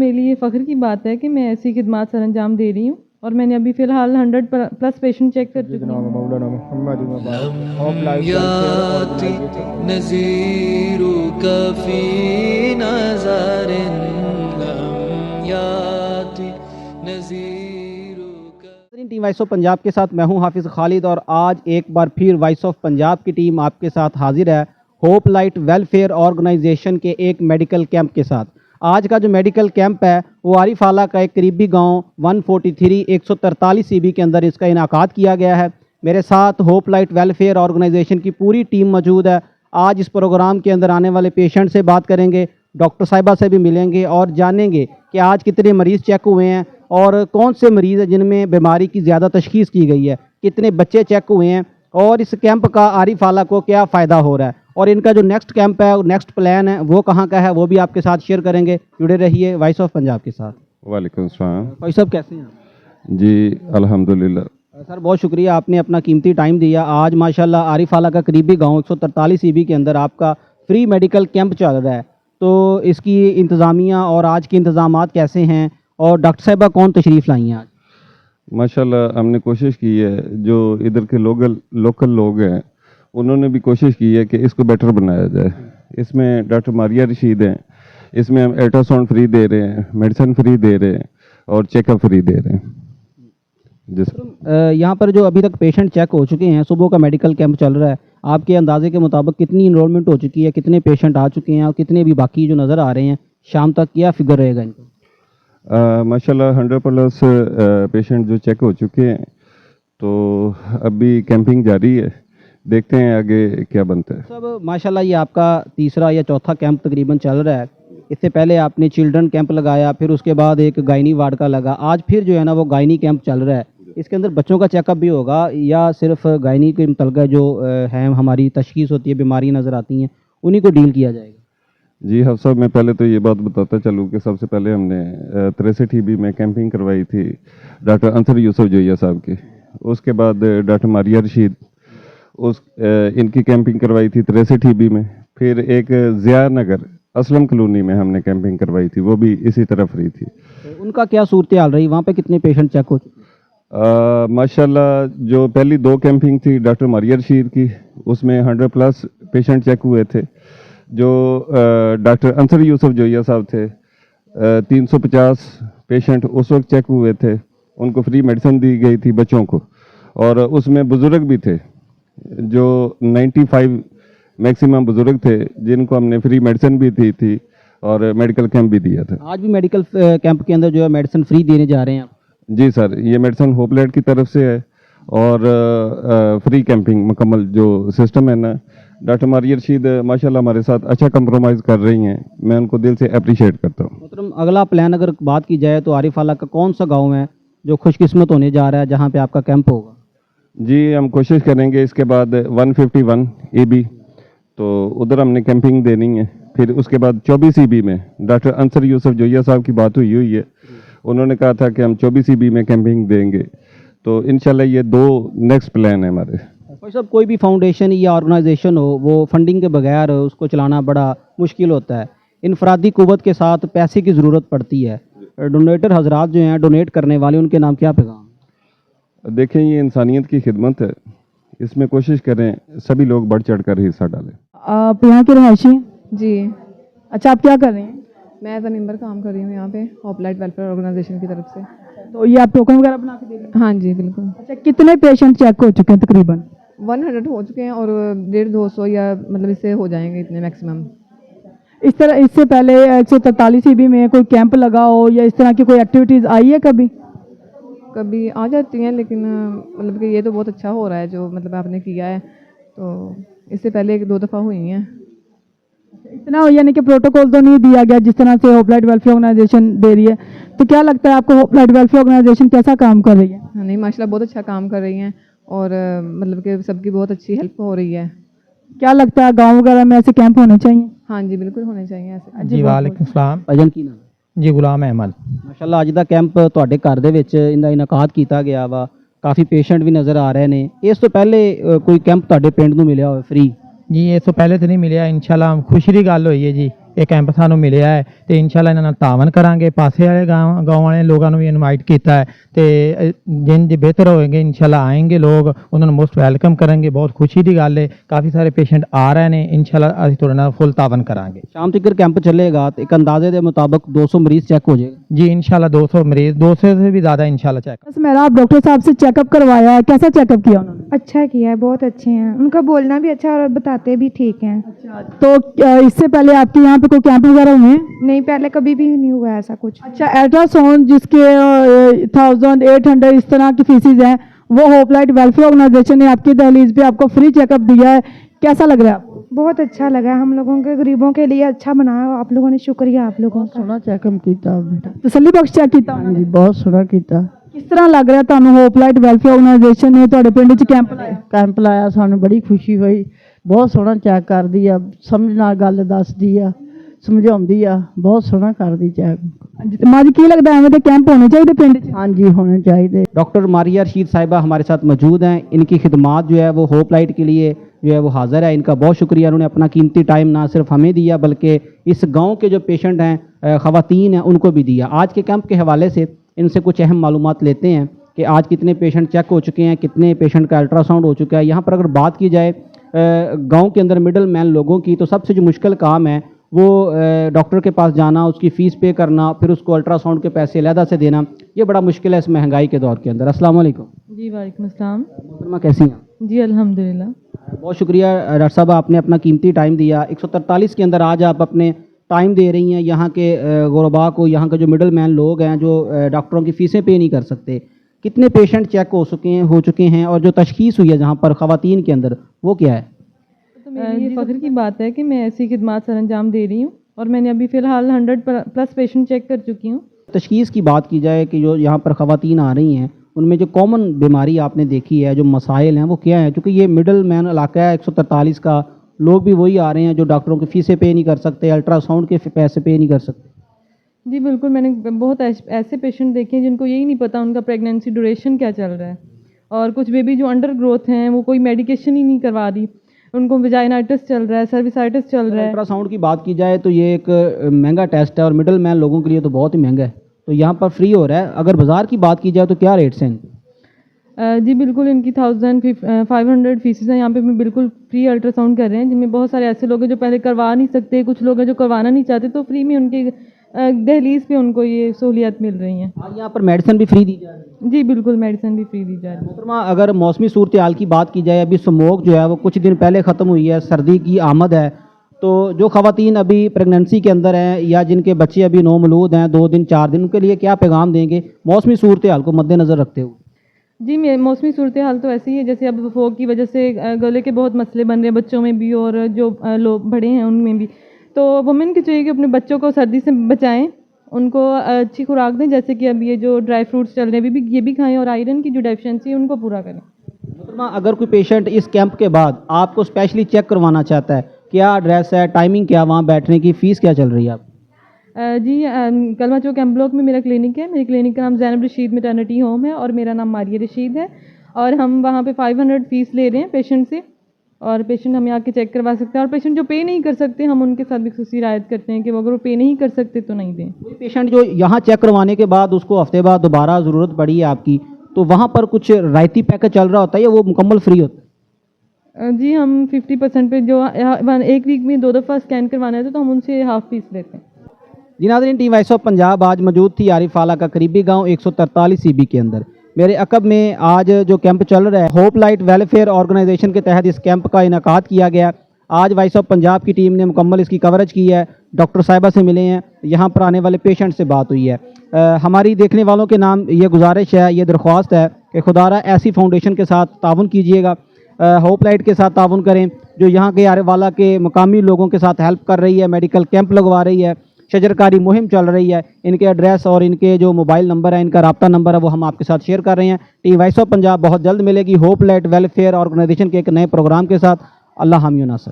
मेरे लिए फ़ख्र की बात है कि मैं ऐसी खिदमत सर अंजाम दे रही हूँ और मैंने अभी फ़िलहाल 100+ पेशेंट चेक कर चुकी हूँ। नज़ीरुक फ़ी नज़रिन लम याति नज़ीरुक। टीम वॉइस ऑफ पंजाब के साथ मैं हूं हाफिज़ खालिद और आज एक बार फिर वॉइस ऑफ पंजाब की टीम आपके साथ हाजिर है होप लाइट वेलफेयर ऑर्गेनाइजेशन के एक मेडिकल कैंप के साथ। आज का जो मेडिकल कैंप है वो आरिफ आला का एक करीबी गांव 143 143 सीबी के अंदर इसका इनाकाद किया गया है। मेरे साथ होप लाइट वेलफेयर ऑर्गेनाइजेशन की पूरी टीम मौजूद है। आज इस प्रोग्राम के अंदर आने वाले पेशेंट से बात करेंगे, डॉक्टर साहिबा से भी मिलेंगे और जानेंगे कि आज कितने मरीज़ चेक हुए हैं और कौन से मरीज़ हैं जिनमें बीमारी की ज़्यादा तशखीस की गई है, कितने बच्चे चेक हुए हैं और इस कैंप का आरिफ आला को क्या फ़ायदा हो रहा है और इनका जो नेक्स्ट कैंप है, नेक्स्ट प्लान है वो कहाँ का है, वो भी आपके साथ शेयर करेंगे। जुड़े रहिए वॉइस ऑफ पंजाब के साथ। वालेकुम सलाम। भाई साहब कैसे हैं आप? जी अल्हम्दुलिल्लाह। सर बहुत शुक्रिया, आपने अपना कीमती टाइम दिया। आज माशाल्लाह आरिफ आला का करीबी गांव 143 सीबी के अंदर आपका फ्री मेडिकल कैंप चल रहा है, तो इसकी इंतज़ामिया और आज के इंतज़ामात कैसे हैं और डॉक्टर साहिबा कौन तशरीफ़ लाई हैं आज? माशाल्लाह हमने कोशिश की है, जो इधर के लोकल लोग हैं उन्होंने भी कोशिश की है कि इसको बेटर बनाया जाए। इसमें डॉक्टर मारिया रशीद हैं, इसमें हम अल्ट्रासाउंड फ्री दे रहे हैं, मेडिसिन फ्री दे रहे हैं और चेकअप फ्री दे रहे हैं। यहाँ पर जो अभी तक पेशेंट चेक हो चुके हैं, सुबह का मेडिकल कैंप चल रहा है, आपके अंदाजे के मुताबिक कितनी इनरोलमेंट हो चुकी है, कितने पेशेंट आ चुके हैं और कितने भी बाकी जो नज़र आ रहे हैं, शाम तक क्या फिगर रहेगा इनका? माशाल्लाह 100+ पेशेंट जो चेक हो चुके हैं, तो अभी कैंपिंग जारी है, देखते हैं आगे क्या बनता है। सब माशाल्लाह ये आपका तीसरा या चौथा कैंप तकरीबन चल रहा है। इससे पहले आपने चिल्ड्रन कैंप लगाया, फिर उसके बाद एक गायनी वार्ड का लगा, आज फिर जो है ना वो गायनी कैंप चल रहा है। इसके अंदर बच्चों का चेकअप भी होगा या सिर्फ गायनी के मुतल्लिक़ जो है हमारी तशखीस होती है, बीमारी नज़र आती हैं, उन्हीं को डील किया जाएगा? जी हफ़ साहब, मैं पहले तो ये बात बताता चलूँ कि सबसे पहले हमने 63 TB में कैंपिंग करवाई थी डॉक्टर अंसर यूसुफ जोइया साहब की। उसके बाद डॉक्टर मारिया रशीद इनकी कैंपिंग करवाई थी 63 TB में। फिर एक ज़िया नगर असलम कॉलोनी में हमने कैंपिंग करवाई थी, वो भी इसी तरह फ्री थी। तो उनका क्या सूरत हाल रही, वहाँ पे कितने पेशेंट चेक हो चुके? माशाल्लाह जो पहली 2 कैंपिंग थी डॉक्टर मारिया रशीद की, उसमें 100+ पेशेंट चेक हुए थे। जो डॉक्टर अंसर यूसुफ जोइया साहब थे, 350 पेशेंट उस वक्त चेक हुए थे, उनको फ्री मेडिसिन दी गई थी बच्चों को, और उसमें बुज़ुर्ग भी थे जो 95 मैक्सिमम बुज़ुर्ग थे जिनको हमने फ्री मेडिसिन भी दी थी और मेडिकल कैंप भी दिया था। आज भी मेडिकल कैंप के अंदर जो है मेडिसिन फ्री देने जा रहे हैं आप? जी सर, ये मेडिसिन होप लाइट की तरफ से है और फ्री कैंपिंग मुकम्मल जो सिस्टम है ना, डॉक्टर मारिया रशीद माशाल्लाह हमारे साथ अच्छा कंप्रोमाइज़ कर रही हैं, मैं उनको दिल से अप्रिशिएट करता हूँ। मतलब अगला प्लान अगर बात की जाए तो आरिफ आला का कौन सा गांव है जो खुशकिस्मत होने जा रहा है जहां पे आपका कैंप होगा? जी हम कोशिश करेंगे इसके बाद 151 EB, तो उधर हमने कैंपिंग देनी है। फिर उसके बाद 24 EB में डॉक्टर अंसर यूसुफ जोइया साहब की बात हुई है, उन्होंने कहा था कि हम 24 EB में कैंपिंग देंगे, तो इंशाल्लाह ये 2 नेक्स्ट प्लान है हमारे। भाई साहब, कोई भी फाउंडेशन या ऑर्गेनाइजेशन हो वो फंडिंग के बगैर उसको चलाना बड़ा मुश्किल होता है, इनफरादी कुव्वत के साथ पैसे की ज़रूरत पड़ती है। डोनेटर हजरात जो हैं, डोनेट करने वाले, उनके नाम क्या पैगाम? देखें ये इंसानियत की खिदमत है, इसमें कोशिश करें सभी लोग बढ़ चढ़ कर हिस्सा डालें। आप यहाँ के रहायशी हैं? जी, अच्छा, आप क्या कर रहे हैं? मैं एज अ मेंबर काम कर रही हूँ यहाँ पे होप लाइट वेलफेयर ऑर्गेनाइजेशन की तरफ से। तो ये आप टोकन वगैरह बना के दे रहे हैं? हाँ जी बिल्कुल। अच्छा, कितने पेशेंट चेक हो चुके हैं तकरीबन? 100 हो चुके हैं और 150-200 या मतलब इससे हो जाएंगे इतने मैक्सिमम। इस तरह इससे पहले 143 EB में कोई कैंप लगा हो या इस तरह की कोई एक्टिविटीज़ आई है कभी? कभी आ जाती हैं, लेकिन मतलब कि ये तो बहुत अच्छा हो रहा है जो मतलब आपने किया है, तो इससे पहले 1-2 दफ़ा हुई हैं। इतना यानी कि प्रोटोकॉल तो नहीं दिया गया जिस तरह से होप लाइट वेलफेयर ऑर्गेनाइजेशन दे रही है, तो क्या लगता है आपको होप लाइट वेलफेयर ऑर्गेनाइजेशन कैसा काम कर रही है? हाँ नहीं, माशाल्लाह बहुत अच्छा काम कर रही हैं और मतलब कि सबकी बहुत अच्छी हेल्प हो रही है। क्या लगता है गाँव वगैरह में ऐसे कैंप होने चाहिए? हाँ जी बिल्कुल होने चाहिए ऐसे। जी वालेकुम सलाम। भजन की नाम? जी गुलाम अहमद। माशाल्लाह ਅੱਜ ਦਾ ਕੈਂਪ ਤੁਹਾਡੇ ਘਰ ਦੇ ਵਿੱਚ ਇਹਦਾ ਇਨਕਾਦ ਕੀਤਾ ਗਿਆ ਵਾ, ਕਾਫੀ ਪੇਸ਼ੈਂਟ ਵੀ ਨਜ਼ਰ ਆ ਰਹੇ ਨੇ। ਇਸ ਤੋਂ ਪਹਿਲੇ ਕੋਈ ਕੈਂਪ ਤੁਹਾਡੇ ਪਿੰਡ ਨੂੰ ਮਿਲਿਆ ਹੋਵੇ ਫ੍ਰੀ? जी इस तो पहले तो नहीं मिले, इंशाल्लाह खुशी की गल हुई है जी ਇਹ ਕੈਂਪ ਸਾਨੂੰ ਮਿਲਿਆ ਹੈ ਤੇ ਇਨਸ਼ਾਅੱਲਾ ਇਹਨਾਂ ਨਾਲ ਤਾਵਨ ਕਰਾਂਗੇ। ਪਾਸੇ ਵਾਲੇ गाँव वाले लोगों ਨੂੰ ਵੀ ਇਨਵਾਈਟ ਕੀਤਾ ਹੈ ਤੇ ਜਿਨ ਜੇ ਬਿਹਤਰ ਹੋਏਗੇ ਇਨਸ਼ਾਅੱਲਾ ਆएंगे ਲੋਕ, ਉਹਨਾਂ ਨੂੰ ਮੋਸਟ ਵੈਲਕਮ ਕਰਾਂਗੇ। ਬਹੁਤ ਖੁਸ਼ੀ ਦੀ ਗੱਲ ਹੈ, ਕਾਫੀ ਸਾਰੇ ਪੇਸ਼ੈਂਟ ਆ ਰਹੇ ਨੇ, ਇਨਸ਼ਾਅੱਲਾ ਅਸੀਂ ਤੁਹਾਡੇ ਨਾਲ ਫੁੱਲ ਤਾਵਨ ਕਰਾਂਗੇ। शाम तक कैंप चलेगा तो एक अंदाजे के मुताबिक 200 मरीज चेक हो जाएगा जी इंशाल्लाह 200 मरीज, 200 से भी ज़्यादा इंशाल्लाह चेक। बस मेरा आप डॉक्टर साहब से चेकअप करवाया है, कैसा चेकअप किया उन्होंने? अच्छा किया है, बहुत अच्छे हैं, उनका बोलना भी अच्छा और बताते भी ठीक हैं। तो इससे पहले आपके यहाँ पे कोई कैंप वगैरह हुए हैं? नहीं, पहले कभी भी नहीं हुआ ऐसा कुछ। अच्छा, अल्ट्रासाउंड जिसके 1800 इस तरह की फीसिस हैं, वो होप लाइट वेलफेयर ऑर्गेनाइजेशन ने आपकी दहलीज पे आपको फ्री चेकअप दिया है, कैसा लग रहा है आपको? बहुत अच्छा लगा, हम लोगों के गरीबों के लिए अच्छा बनाया आप लोगों ने, शुक्रिया आप लोगों का। सोना चेकअप किया बेटा तसल्ली बख्श चेक किया हाँ जी बहुत सोना किया। किस तरह लग रहा है ਤੁਹਾਨੂੰ ਹੋਪ ਲਾਈਟ ਵੈਲਫੇਅਰ ਆਰਗੇਨਾਈਜੇਸ਼ਨ ਨੇ ਤੁਹਾਡੇ ਪਿੰਡ 'ਚ ਕੈਂਪ ਲਾਇਆ? कैंप लाया सानू बड़ी खुशी हुई, बहुत सोना चेक करदी आ, समझ नाल गल दसदी आ, समझाउंदी आ, बहुत सोना करदी चेक। ਮਾਜ ਕੀ ਲੱਗਦਾ ਐਵੇਂ ਦੇ ਕੈਂਪ ਹੋਣੇ ਚਾਹੀਦੇ ਪਿੰਡ 'ਚ? हाँ जी होने चाहिए। डॉक्टर मारिया रशीद साहिबा हमारे साथ मौजूद हैं। इनकी खिदमात जो है वो होप लाइट के लिए जो है वो हाज़िर है। इनका बहुत शुक्रिया, उन्होंने अपना कीमती टाइम ना सिर्फ हमें दिया बल्कि इस गांव के जो पेशेंट हैं ख़वातीन हैं उनको भी दिया। आज के कैंप के हवाले से इनसे कुछ अहम मालूमात लेते हैं कि आज कितने पेशेंट चेक हो चुके हैं, कितने पेशेंट का अल्ट्रासाउंड हो चुका है। यहाँ पर अगर बात की जाए गांव के अंदर मिडल मैन लोगों की, तो सबसे जो मुश्किल काम है वो डॉक्टर के पास जाना, उसकी फ़ीस पे करना, फिर उसको अल्ट्रासाउंड के पैसे अलहदा से देना, ये बड़ा मुश्किल है इस महंगाई के दौर के अंदर। अस्सलाम वालेकुम। जी वालेकुम अस्सलाम। मोहतरमा कैसी हैं? जी अल्हम्दुलिल्लाह। बहुत शुक्रिया डॉक्टर साहब, आपने अपना कीमती टाइम दिया। 143 के अंदर आज आप अपने टाइम दे रही हैं यहाँ के गुरबा को, यहाँ के जो मिडल मैन लोग हैं जो डॉक्टरों की फ़ीसें पे नहीं कर सकते। कितने पेशेंट चेक हो चुके हैं और जो तशखीस हुई है जहाँ पर ख़वातीन के अंदर वो क्या है? तो मेरी ये फ़ख्र की बात है कि मैं ऐसी खिदमात सर अंजाम दे रही हूँ और मैंने अभी फ़िलहाल 100+ पेशेंट चेक कर चुकी हूँ। तशखीस की बात की जाए कि जो यहाँ पर ख़वातीन आ रही हैं उनमें जो कॉमन बीमारी आपने देखी है, जो मसाइल हैं वो क्या है? क्योंकि ये मिडल मैन इलाका है 143 का, लोग भी वही आ रहे हैं जो डॉक्टरों की फ़ीसें पे नहीं कर सकते, अल्ट्रासाउंड के पैसे पे नहीं कर सकते। जी बिल्कुल, मैंने बहुत ऐसे पेशेंट देखे हैं जिनको यही नहीं पता उनका प्रेगनेंसी ड्यूरेशन क्या चल रहा है, और कुछ बेबी जो अंडर ग्रोथ हैं वो कोई मेडिकेशन ही नहीं करवा रही, उनको विजाइनाइटिस चल रहा है, सर्विसाइटिस चल रहा है। अल्ट्रासाउंड की बात की जाए तो ये एक महंगा टेस्ट है और मिडल मैन लोगों के लिए तो बहुत ही महंगा है, तो यहाँ पर फ्री हो रहा है। अगर बाज़ार की बात की जाए तो क्या रेट्स हैं? जी बिल्कुल, इनकी 1500 फीसेस हैं। यहाँ पे भी बिल्कुल फ्री अल्ट्रासाउंड कर रहे हैं, जिनमें बहुत सारे ऐसे लोग हैं जो पहले करवा नहीं सकते, कुछ लोग हैं जो करवाना नहीं चाहते, तो फ्री में उनके दहलीज पे उनको ये सहूलियत मिल रही हैं। हाँ, यहाँ पर मेडिसिन भी फ्री दी जा रही है। जी बिल्कुल, मेडिसिन भी फ्री दी जा रही है। मोहतरमा, अगर मौसमी सूरत हाल की बात की जाए, अभी स्मोक जो है वो कुछ दिन पहले ख़त्म हुई है, सर्दी की आमद है, तो जो ख़वातीन अभी प्रेगनेंसी के अंदर हैं या जिनके बच्चे अभी नौमौलूद हैं 2 दिन 4 दिन, उनके लिए क्या पैगाम देंगे मौसमी सूरत हाल को मद्देनज़र रखते हुए? जी मौसमी सूरत हाल तो ऐसी ही है जैसे अब फोक की वजह से गले के बहुत मसले बन रहे हैं बच्चों में भी और जो लोग बड़े हैं उनमें भी, तो वुमेन को चाहिए कि अपने बच्चों को सर्दी से बचाएं, उनको अच्छी खुराक दें, जैसे कि अब ये जो ड्राई फ्रूट्स चल रहे हैं ये भी खाएं और आयरन की जो डेफिशिएंसी है उनको पूरा करें। मोहतरमा, अगर कोई पेशेंट इस कैंप के बाद आपको स्पेशली चेक करवाना चाहता है, क्या एड्रेस है, टाइमिंग क्या, वहाँ बैठने की फ़ीस क्या चल रही है आप? जी कलमा चौक एम ब्लॉक में मेरा क्लिनिक है। मेरे क्लिनिक का नाम ज़ैनब रशीद मैटरनिटी होम है और मेरा नाम मारिया रशीद है, और हम वहाँ पे 500 फ़ीस ले रहे हैं पेशेंट से, और पेशेंट हमें आके चेक करवा सकते हैं, और पेशेंट जो पे नहीं कर सकते हम उनके साथ भी खुशी रियायत करते हैं कि वो अगर वो पे नहीं कर सकते तो नहीं दें। कोई पेशेंट जो यहाँ चेक करवाने के बाद उसको हफ्ते बाद दोबारा ज़रूरत पड़ी है आपकी, तो वहाँ पर कुछ रायती पैकेज चल रहा होता है या वो मुकम्मल फ्री होता है? जी हम 50% पे जो 1 वीक में 2 दफ़ा स्कैन करवाना है तो हम उनसे हाफ़ फीस लेते हैं। जी नाज़रीन, टीम वॉइस ऑफ पंजाब आज मौजूद थी आरिफ आला का करीबी गांव 143 CB के अंदर। मेरे अकब में आज जो कैंप चल रहा है होप लाइट वेलफेयर ऑर्गेनाइजेशन के तहत इस कैंप का इनेकाद किया गया। आज वॉइस ऑफ पंजाब की टीम ने मुकम्मल इसकी कवरेज की है, डॉक्टर साहिबा से मिले हैं, यहाँ पर आने वाले पेशेंट से बात हुई है। हमारी देखने वालों के नाम ये गुजारिश है, ये दरख्वास्त है कि खुदारा ऐसी फाउंडेशन के साथ ताउन कीजिएगा, होप लाइट के साथ ताउन करें जो यहाँ के आरेवाला के मकामी लोगों के साथ हेल्प कर रही है, मेडिकल कैंप लगवा रही है, शजरकारी मुहिम चल रही है। इनके एड्रेस और इनके जो मोबाइल नंबर है, इनका राब्ता नंबर है, वो हम आपके साथ शेयर कर रहे हैं। टीम वॉइस ऑफ पंजाब बहुत जल्द मिलेगी होप लाइट वेलफेयर ऑर्गेनाइजेशन के एक नए प्रोग्राम के साथ। अल्लाह हामी नासर।